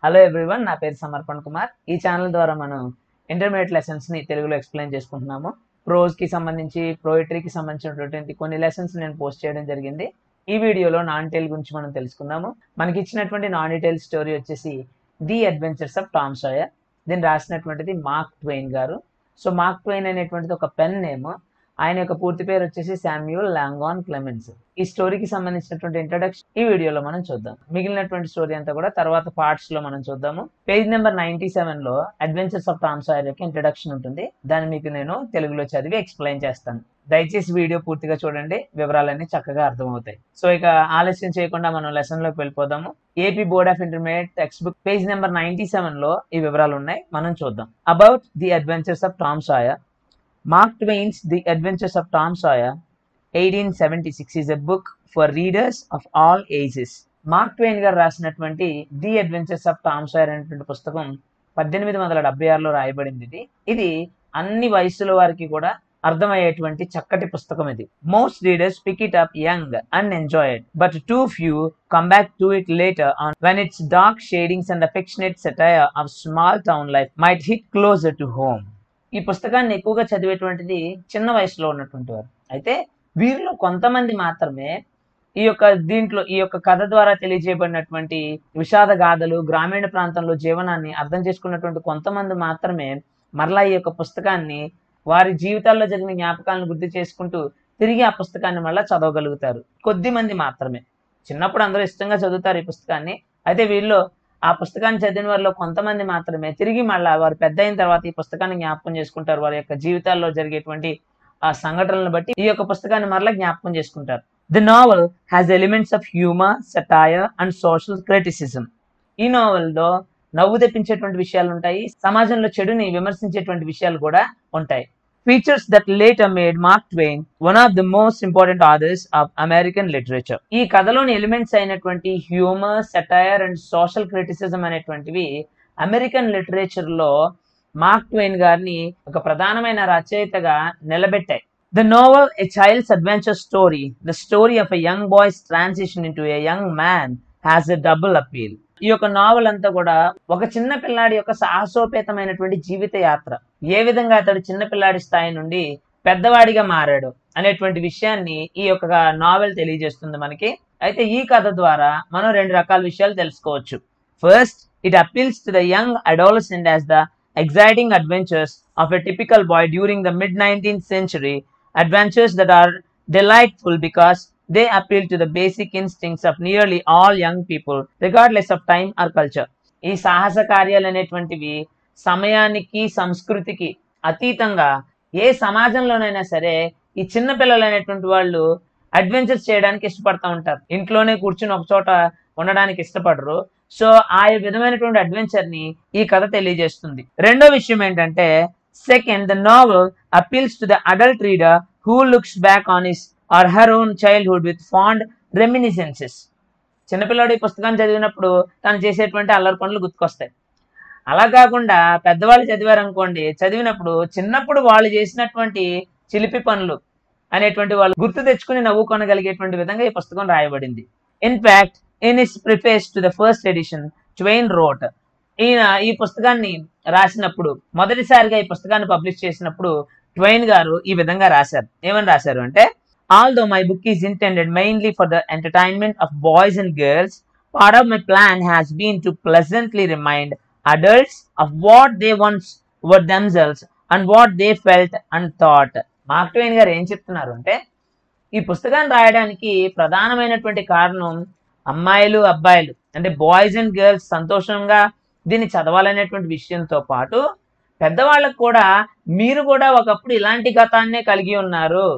Hello everyone, నా పేరు సమర్పణ్ కుమార్. ఈ ఛానల్ ద్వారా మనం ఇంటర్మీడియట్ లెసన్స్ ని తెలుగులో ఎక్స్ప్లెయిన్ చేసుకుంటున్నాము. ప్రోజ్ కి సంబంధించి, పోయిటరీకి సంబంధించినటువంటి కొన్ని లెసన్స్ నేను పోస్ట్ చేయడం జరిగింది. ఈ వీడియోలో నాన్ టెల్ గురించి మనం తెలుసుకుందాము. మనకి ఇచ్చినటువంటి నాన్ డీటెయిల్ స్టోరీ వచ్చేసి the adventures of Tom Sawyer. దీన్ని రాసినటువంటిది మార్క్ ట్వెయిన్ గారు. సో మార్క్ ట్వెయిన్ అనేటువంటిది ఒక పెన్ నేమ్. ఆయన యొక్క పూర్తి పేరు వచ్చేసి శామ్యూల్ లాంగాన్ క్లెమెన్స్. ఈ స్టోరీకి సంబంధించినటువంటి ఇంట్రడక్షన్ ఈ వీడియోలో మనం చూద్దాం. మిగిలినటువంటి స్టోరీ అంతా కూడా తర్వాత పార్ట్స్ లో మనం చూద్దాము. పేజ్ నెంబర్ 97 లో అడ్వెంచర్స్ ఆఫ్ టామ్ సాయర్ యొక్క ఇంట్రడక్షన్ ఉంటుంది. దాన్ని మీకు నేను తెలుగులో చదివి ఎక్స్ప్లెయిన్ చేస్తాను. దయచేసి వీడియో పూర్తిగా చూడండి, వివరాలన్నీ చక్కగా అర్థమవుతాయి. సో ఇక ఆలస్యం చేయకుండా మనం లెసన్ లోకి వెళ్ళిపోదాము. AP board of intermediate text book page number 97 లో ఈ వివరాలు ఉన్నాయి, మనం చూద్దాం. About the adventures of Tom Sawyer. Mark Twain's The Adventures of Tom Sawyer, 1876 is a book for readers of all ages. Mark Twain గారు రాసినటువంటి the adventures of Tom Sawyer అనేటువంటి పుస్తకం 1876లో రాయబడింది. ఇది అన్ని వయసుల వారికి కూడా అర్థమయ్యేటువంటి చక్కటి పుస్తకం ఇది. Most readers pick it up young and enjoy it, but too few come back to it later on when its dark shadings and affectionate satire of small town life might hit closer to home. ఈ పుస్తకాన్ని ఎక్కువగా చదివేటువంటిది చిన్న వయసులో ఉన్నటువంటి వారు. అయితే వీరిలో కొంతమంది మాత్రమే ఈ యొక్క కథ ద్వారా తెలియజేయబడినటువంటి విషాద గాథలు, గ్రామీణ ప్రాంతంలో జీవనాన్ని అర్థం చేసుకున్నటువంటి కొంతమంది మాత్రమే మరలా ఈ యొక్క పుస్తకాన్ని వారి జీవితాల్లో జరిగిన జ్ఞాపకాలను గుర్తు చేసుకుంటూ తిరిగి ఆ పుస్తకాన్ని మళ్ళీ చదవగలుగుతారు. కొద్ది మంది మాత్రమే. చిన్నప్పుడు అందరూ ఇష్టంగా చదువుతారు ఈ పుస్తకాన్ని. అయితే వీళ్ళు ఆ పుస్తకాన్ని చదివిన వారిలో కొంతమంది మాత్రమే తిరిగి మళ్ళా వారు పెద్ద అయిన తర్వాత ఈ పుస్తకాన్ని జ్ఞాపకం చేసుకుంటారు. వారి యొక్క జీవితాల్లో జరిగేటువంటి ఆ సంఘటనలను బట్టి ఈ యొక్క పుస్తకాన్ని మరలా జ్ఞాపకం చేసుకుంటారు. The novel has elements of humour, satire and social criticism. ఈ నావెల్లో నవ్వు తెప్పించేటువంటి విషయాలు ఉంటాయి, సమాజంలో చెడుని విమర్శించేటువంటి విషయాలు కూడా ఉంటాయి. Features that later made Mark Twain one of the most important authors of American literature. ఈ కథలోని ఎలిమెంట్స్ అయినటువంటి humour, satire and social criticism అనేటువంటివి అమెరికన్ లిటరేచర్ లో మార్క్ ట్వెయిన్ గారిని ఒక ప్రధానమైన రచయితగా నిలబెట్టాయి. The novel, a child's adventure story, the story of a young boy's transition into a young man, has a double appeal. ఈ యొక్క novel అంతా కూడా ఒక చిన్న పిల్లాడి యొక్క సాహసోపేతమైనటువంటి జీవిత యాత్ర, ఏ విధంగా అతడు చిన్న పిల్లాడి స్థాయి నుండి పెద్దవాడిగా మారాడు అనేటువంటి విషయాన్ని ఈ యొక్క నావెల్ తెలియజేస్తుంది మనకి. అయితే ఈ కథ ద్వారా మనం రెండు రకాల విషయాలు తెలుసుకోవచ్చు. First, it appeals to the young adolescent as the exciting adventures of a typical boy during the mid-19th century, adventures that are delightful because they appeal to the basic instincts of nearly all young people regardless of time or culture. ఈ సాహస కార్యాలు అనేటువంటివి సమయానికి, సంస్కృతికి అతీతంగా ఏ సమాజంలోనైనా సరే ఈ చిన్న పిల్లలు అనేటువంటి వాళ్ళు అడ్వెంచర్స్ చేయడానికి ఇష్టపడతా ఉంటారు. ఇంట్లోనే కూర్చుని ఒక చోట ఉండడానికి ఇష్టపడరు. సో ఆ విధమైనటువంటి అడ్వెంచర్ ని ఈ కథ తెలియజేస్తుంది. రెండో విషయం ఏంటంటే, second, the novel appeals to the adult reader who looks back on his or her own childhood with fond reminiscences. చిన్నపిల్లాడు ఈ పుస్తకాన్ని చదివినప్పుడు తను చేసేటువంటి అల్లరి పనులు గుర్తుకొస్తాయి. అలా కాకుండా పెద్దవాళ్ళు చదివారనుకోండి, చదివినప్పుడు చిన్నప్పుడు వాళ్ళు చేసినటువంటి చిలిపి పనులు అనేటువంటి వాళ్ళు గుర్తు తెచ్చుకుని నవ్వుకొనగలిగేటువంటి విధంగా ఈ పుస్తకం రాయబడింది. In fact, in his preface to the first edition, Twain wrote, ఈయన ఈ పుస్తకాన్ని రాసినప్పుడు, మొదటిసారిగా ఈ పుస్తకాన్ని పబ్లిష్ చేసినప్పుడు ట్వైన్ గారు ఈ విధంగా రాశారు. ఏమని రాశారు అంటే, although my book is intended mainly for the entertainment of boys and girls, part of my plan has been to pleasantly remind adults of what they once were themselves and what they felt and thought. Mark Twain గారు ఏం చెప్తున్నారు అంటే, ఈ పుస్తకాన్ని రాయడానికి ప్రధానమైనటువంటి కారణం అమ్మాయిలు, అబ్బాయిలు అంటే బాయ్స్ అండ్ గర్ల్స్ సంతోషంగా దీన్ని చదవాలనేటువంటి విషయంతో పాటు పెద్దవాళ్ళకు కూడా మీరు కూడా ఒకప్పుడు ఇలాంటి గతాన్నే కలిగి ఉన్నారు,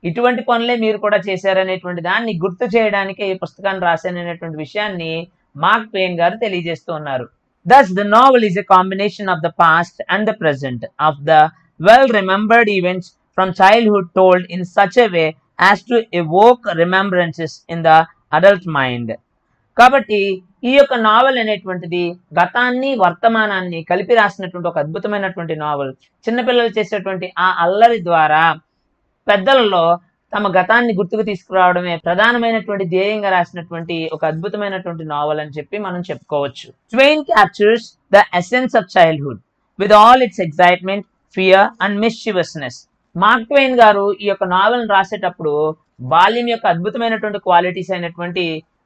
ఇటువంటి పనులే మీరు కూడా చేశారనేటువంటి దాన్ని గుర్తు చేయడానికి ఈ పుస్తకాన్ని రాశాననేటువంటి విషయాన్ని మార్క్ ట్వెయిన్ గారు తెలియజేస్తూ ఉన్నారు. Thus, the novel is a combination of the past and the present, of the well-remembered events from childhood told in such a way as to evoke remembrances in the adult mind. కాబట్టి ఈ యొక్క novel అనేటువంటిది గతాన్ని, వర్తమానాన్ని కలిపి రాసినటువంటి ఒక అద్భుతమైనటువంటి నావెల్. చిన్నపిల్లలు చేసేటువంటి ఆ అల్లరి ద్వారా పెద్దలలో తమ గతాన్ని గుర్తుకు తీసుకురావడమే ప్రధానమైనటువంటి ధ్యేయంగా రాసినటువంటి ఒక అద్భుతమైనటువంటి నావల్ అని చెప్పి మనం చెప్పుకోవచ్చు. Twain captures the essence of childhood with all its excitement, fear and mischievousness. Mark Twain గారు ఈ యొక్క నావెల్ రాసేటప్పుడు బాల్యం యొక్క అద్భుతమైనటువంటి క్వాలిటీస్ అయినటువంటి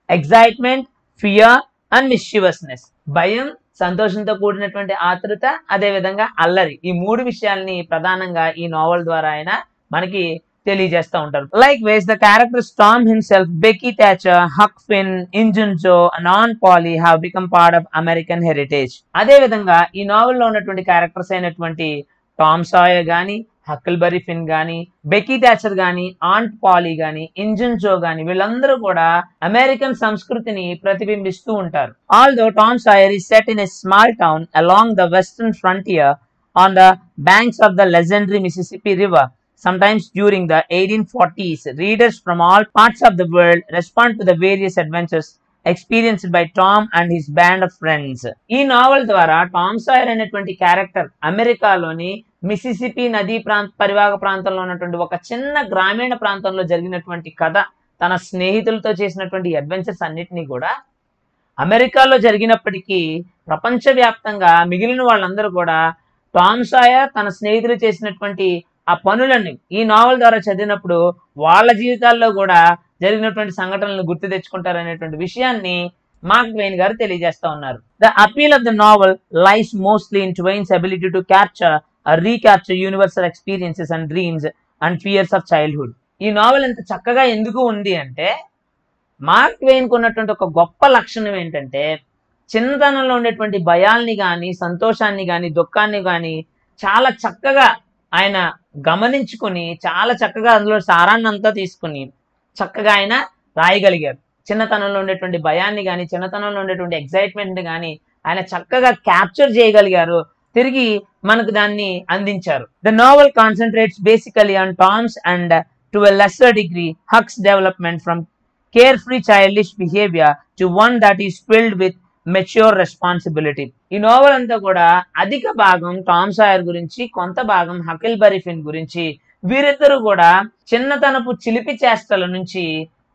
ఎక్సైట్మెంట్, ఫియర్ అండ్ మిస్చివస్నెస్, భయం, సంతోషంతో కూడినటువంటి ఆతృత, అదే విధంగా అల్లరి, ఈ మూడు విషయాల్ని ప్రధానంగా ఈ నావెల్ ద్వారా ఆయన మనకి తెలియజేస్తూ ఉంటారు. Likewise the characters Tom himself, Becky Thatcher, Huck Finn, Injun Joe and Aunt Polly have become part of American heritage. అదే విధంగా ఈ నావెల్ లో ఉన్నటువంటి క్యారెక్టర్స్ అయినటువంటి టామ్ సాయర్ గానీ, హకిల్బరీ ఫిన్ గానీ, బెకీ థాచర్ గానీ, ఆంట్ పాలీ గానీ, ఇంజన్ జో గానీ, వీళ్ళందరూ కూడా అమెరికన్ సంస్కృతిని ప్రతిబింబిస్తూ ఉంటారు. Although Tom Sawyer is set in a small town along the western frontier on the banks of the legendary Mississippi River. Sometimes during the 1840s, readers from all parts of the world respond to the various adventures experienced by Tom and his band of friends. ఈ novel ద్వారా Tom Sawyer అనేటువంటి character అమెరికాలోని Mississippi నదీ పరివాహక ప్రాంతంలో ఉన్నటువంటి ఒక చిన్న గ్రామీణ ప్రాంతంలో జరిగినటువంటి కథ, తన స్నేహితులతో చేసినటువంటి అడ్వెంచర్స్ అన్నిటినీ కూడా అమెరికాలో జరిగినప్పటికీ ప్రపంచవ్యాప్తంగా మిగిలిన వాళ్ళందరూ కూడా టామ్ సాయర్ తన స్నేహితులు చేసినటువంటి ఆ పనులన్నీ ఈ నావెల్ ద్వారా చదివినప్పుడు వాళ్ళ జీవితాల్లో కూడా జరిగినటువంటి సంఘటనలను గుర్తు తెచ్చుకుంటారనేటువంటి విషయాన్ని మార్క్ ట్వైన్ గారు తెలియజేస్తా ఉన్నారు. The appeal of the novel lies mostly in Twain's ability to capture recapture universal experiences and dreams and fears of childhood. ఈ నావెల్ ఎంత చక్కగా ఎందుకు ఉంది అంటే, మార్క్ ట్వైన్ కు ఉన్నటువంటి ఒక గొప్ప లక్షణం ఏంటంటే, చిన్నతనంలో ఉండేటువంటి భయాల్ని కానీ, సంతోషాన్ని కానీ, దుఃఖాన్ని కానీ చాలా చక్కగా ఆయన గమనించుకుని, చాలా చక్కగా అందులో సారాన్ని అంతా తీసుకుని చక్కగా ఆయన రాయగలిగారు. చిన్నతనంలో ఉండేటువంటి భయాన్ని కానీ, చిన్నతనంలో ఉండేటువంటి ఎక్సైట్మెంట్ కానీ ఆయన చక్కగా క్యాప్చర్ చేయగలిగారు, తిరిగి మనకు దాన్ని అందించారు. The novel concentrates basically on Tom's and to a lesser degree Huck's development from carefree childish behavior to one that is filled with mature responsibility. ఈ నోవెల్ అంతా కూడా అధిక భాగం టామ్ సాయర్ గురించి, కొంత భాగం హకిల్బరీ ఫిన్ గురించి, వీరిద్దరూ కూడా చిన్నతనపు చిలిపి చేష్టల నుంచి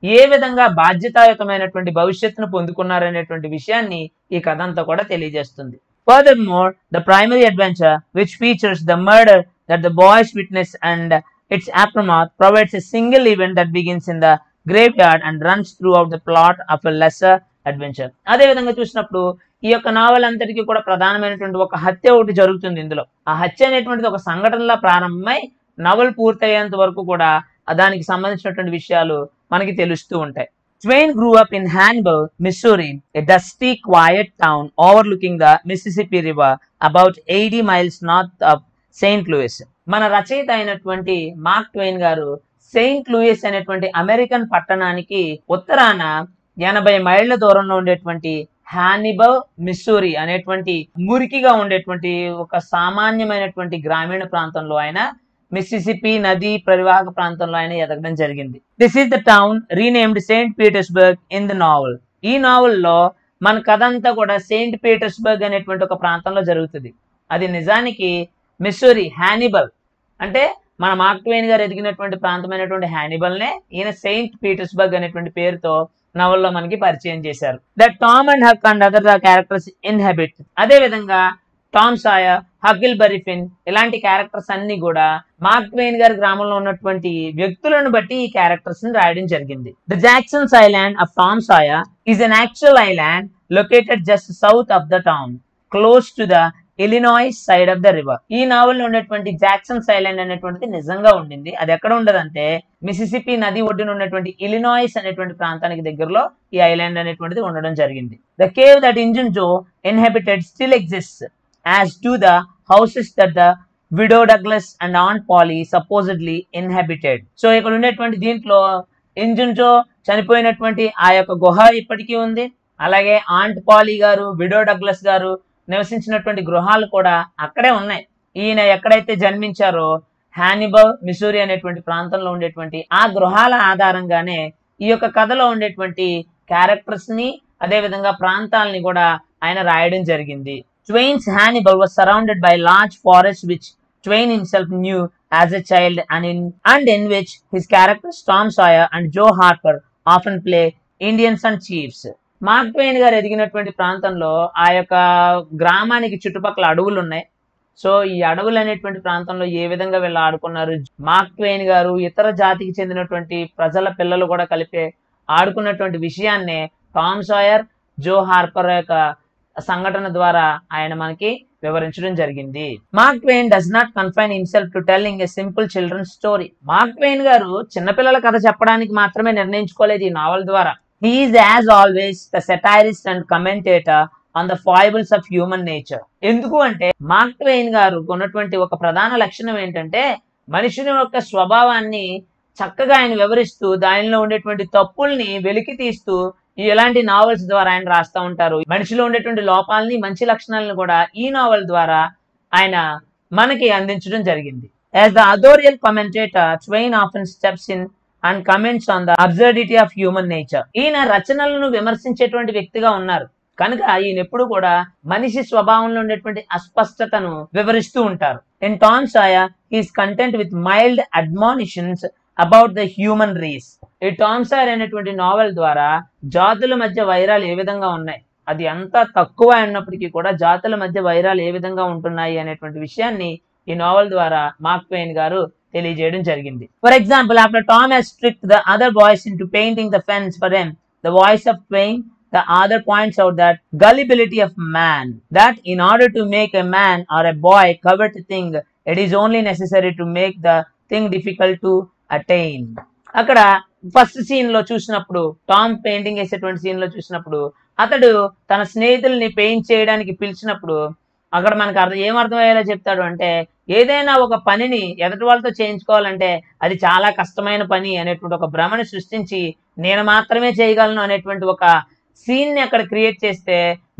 ఏ విధంగా బాధ్యతాయుతమైనటువంటి భవిష్యత్తును పొందుకున్నారనేటువంటి విషయాన్ని ఈ కథ అంతా కూడా తెలియజేస్తుంది. Furthermore, the primary adventure, which features the murder that the boys witness and its aftermath, provides a single event that begins in the graveyard and runs throughout the plot of a lesser adventure. అదే విధంగా చూసినప్పుడు ఈ యొక్క novel అంతటికి కూడా ప్రధానమైనటువంటి ఒక హత్య ఒకటి జరుగుతుంది. ఇందులో ఆ హత్య అనేటువంటిది ఒక సంఘటనలా ప్రారంభమై నవల్ పూర్తయ్యేంత వరకు కూడా దానికి సంబంధించినటువంటి విషయాలు మనకి తెలుస్తూ ఉంటాయి. Twain grew up in Hannibal, Missouri, a dusty, quiet town overlooking the Mississippi River, about 80 miles north of St. Louis. మన రచయిత అయినటువంటి మార్క్ ట్వైన్ గారు సెయింట్ లూయిస్ అనేటువంటి అమెరికన్ పట్టణానికి ఉత్తరాన 80 మైళ్ళ దూరంలో ఉండేటువంటి హానిబల్, మిస్సూరి అనేటువంటి మురికిగా ఉండేటువంటి ఒక సామాన్యమైనటువంటి గ్రామీణ ప్రాంతంలో ఆయన, మిసిసిపి నది పరివాహక ప్రాంతంలో ఆయన ఎదగడం జరిగింది. This is the town renamed Saint Petersburg in the novel. ఈ నావెల్లో మన కథ అంతా కూడా సెయింట్ పీటర్స్బర్గ్ అనేటువంటి ఒక ప్రాంతంలో జరుగుతుంది. అది నిజానికి మిస్సూరి, హానిబల్ అంటే మన మార్క్ ట్వైన్ గారు ఎదిగినటువంటి ప్రాంతమైనటువంటి హానిబల్నే ఈయన సెయింట్ పీటర్స్బర్గ్ అనేటువంటి పేరుతో నవల్లో మనకి పరిచయం చేశారు. That Tom and Huck and other characters inhabit. అదే విధంగా టామ్ సాయర్, హకిల్బరీ ఫిన్ ఇలాంటి క్యారెక్టర్స్ అన్ని కూడా మార్క్ ట్వైన్ గారి గ్రామంలో ఉన్నటువంటి వ్యక్తులను బట్టి ఈ క్యారెక్టర్స్ ని రాయడం జరిగింది. The Jackson's island of Tom Sawyer is an actual island located just south of the town, close to the Illinois side of the river. ఈ నావెల్లో ఉన్నటువంటి జాక్సన్స్ ఐలాండ్ అనేటువంటిది నిజంగా ఉండింది. అది ఎక్కడ ఉండదంటే మిసిసిపి నది ఒడ్డున ఉన్నటువంటి ఇలినాయిస్ అనేటువంటి ప్రాంతానికి దగ్గరలో ఈ ఐలాండ్ అనేటువంటిది ఉండడం జరిగింది. The cave that Injun Joe inhabited still exists, as do the houses that the widow Douglas and Aunt Polly supposedly inhabited. So ఇక్కడ ఉండేటువంటి దీంట్లో ఇంజన్ జో చనిపోయినటువంటి ఆ యొక్క గుహ ఇప్పటికీ ఉంది. అలాగే ఆంట్ పాలీ గారు, విడో డగ్లస్ గారు నివసించినటువంటి గృహాలు కూడా అక్కడే ఉన్నాయి. ఈయన ఎక్కడైతే జన్మించారో హానిబల్, మిసూరి అనేటువంటి ప్రాంతంలో ఉండేటువంటి ఆ గృహాల ఆధారంగానే ఈ యొక్క కథలో ఉండేటువంటి క్యారెక్టర్స్ ని, అదే విధంగా ప్రాంతాలని కూడా ఆయన రాయడం జరిగింది. Twain's Hannibal was surrounded by large forests which Twain himself knew as a child and in which his characters Tom Sawyer and Joe Harper often play Indians and chiefs. Mark Twain గారు ఎదిగినటువంటి ప్రాంతంలో ఆ యొక్క గ్రామానికి చుట్టుపక్కల అడవులు ఉన్నాయి. So ఈ అడవులు అనేటువంటి ప్రాంతంలో ఏ విధంగా వీళ్ళు ఆడుకున్నారు, మార్క్ ట్వెయిన్ గారు ఇతర జాతికి చెందినటువంటి ప్రజల పిల్లలు కూడా కలిపి ఆడుకున్నటువంటి విషయాన్నే టామ్ సాయర్, జో హార్పర్ యొక్క సంఘటన ద్వారా ఆయన మనకి వివరించడం జరిగింది. Mark Twain does not confine himself to telling a simple children story. Mark Twain గారు చిన్నపిల్లల కథ చెప్పడానికి మాత్రమే నిర్ణయించుకోలేదు ఈ నావల్ ద్వారా. He is as always the satirist and commentator on the foibles of human nature. ఎందుకు అంటే మార్క్ ట్వెయిన్ గారు ఉన్నటువంటి ఒక ప్రధాన లక్షణం ఏంటంటే మనుషుని యొక్క స్వభావాన్ని చక్కగా ఆయన వివరిస్తూ దానిలో ఉండేటువంటి తప్పుల్ని వెలికి తీస్తూ ఇలాంటి నావెల్స్ ద్వారా ఆయన రాస్తూ ఉంటారు. మనిషిలో ఉండేటువంటి లోపాలని, మంచి లక్షణాలను కూడా ఈ నావెల్ ద్వారా ఆయన మనకి అందించడం జరిగింది. As the authorial commentator, Twain often steps in and comments on the absurdity of human nature. ఈయన రచనలను విమర్శించేటువంటి వ్యక్తిగా ఉన్నారు కనుక ఈయన ఎప్పుడు కూడా మనిషి స్వభావంలో ఉండేటువంటి అస్పష్టతను వివరిస్తూ ఉంటారు. In Tom Sawyer he is content with mild admonitions about the human race. ఈ టామ్ సాయర్ అనేటువంటి నావెల్ ద్వారా జాతుల మధ్య వైరాలు ఏ విధంగా ఉన్నాయి, అది ఎంత తక్కువ అన్నప్పటికీ కూడా జాతుల మధ్య వైరాలు ఏ విధంగా ఉంటున్నాయి అనేటువంటి విషయాన్ని ఈ నావెల్ ద్వారా మార్క్ ట్వెయిన్ గారు తెలియజేయడం జరిగింది. For example, after Tom has tricked the other boys into painting the fence for him, the voice of Twain, the author points out that gullibility of man, that in order to make a man or a boy covet a thing, it is only necessary to make the thing difficult to attain. అక్కడ first scene లో చూసినప్పుడు, Tom painting వేసేటువంటి scene లో చూసినప్పుడు అతడు తన స్నేహితుల్ని paint చేయడానికి పిలిచినప్పుడు అక్కడ మనకు ఏమర్థమయ్యేలా చెప్తాడు అంటే ఏదైనా ఒక పనిని ఎదుటి వాళ్ళతో చేయించుకోవాలంటే అది చాలా కష్టమైన పని అనేటువంటి ఒక భ్రమను సృష్టించి నేను మాత్రమే చేయగలను అనేటువంటి ఒక సీన్ ని అక్కడ క్రియేట్ చేస్తే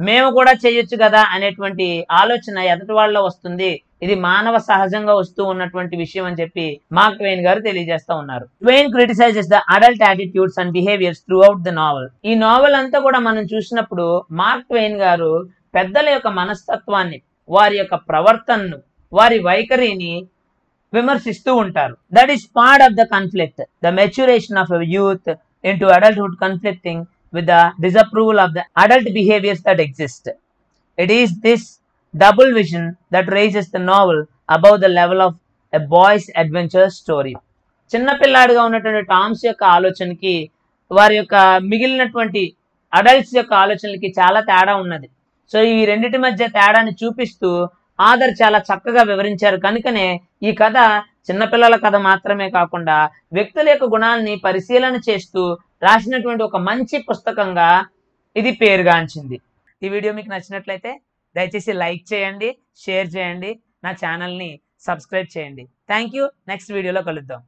మేము కూడా చేయొచ్చు కదా అనేటువంటి ఆలోచన ఎదుటి వాళ్ళలో వస్తుంది. ఇది మానవ సహజంగా వస్తూ ఉన్నటువంటి విషయం అని చెప్పి మార్క్ ట్వెయిన్ గారు తెలియజేస్తా ఉన్నారు. Twain criticises the adult attitudes and behaviours throughout the novel. ఈ నావెల్ అంతా కూడా మనం చూసినప్పుడు మార్క్ ట్వెయిన్ గారు పెద్దల యొక్క మనస్తత్వాన్ని, వారి యొక్క ప్రవర్తనను, వారి వైఖరిని విమర్శిస్తూ ఉంటారు. That is part of the conflict, the maturation of youth into adulthood conflicting with the disapproval of the adult behaviors that exist. It is this double vision that raises the novel above the level of a boy's adventure story. చిన్న పిల్లాడిగా ఉన్నటువంటి Toms యొక్క ఆలోచనకి వారి యొక్క మిగిలినటువంటి adults యొక్క ఆలోచనలకి చాలా తేడా ఉన్నది. సో ఈ రెండింటి మధ్య తేడాన్ని చూపిస్తూ ఆథర్ చాలా చక్కగా వివరించారు. కనుకనే ఈ కథ చిన్నపిల్లల కథ మాత్రమే కాకుండా వ్యక్తుల యొక్క గుణాలని పరిశీలన చేస్తూ రాసినటువంటి ఒక మంచి పుస్తకంగా ఇది పేరుగాంచింది. ఈ వీడియో మీకు నచ్చినట్లయితే దయచేసి లైక్ చేయండి, షేర్ చేయండి, నా ఛానల్ని సబ్స్క్రైబ్ చేయండి. Thank you. నెక్స్ట్ వీడియోలో కలుద్దాం.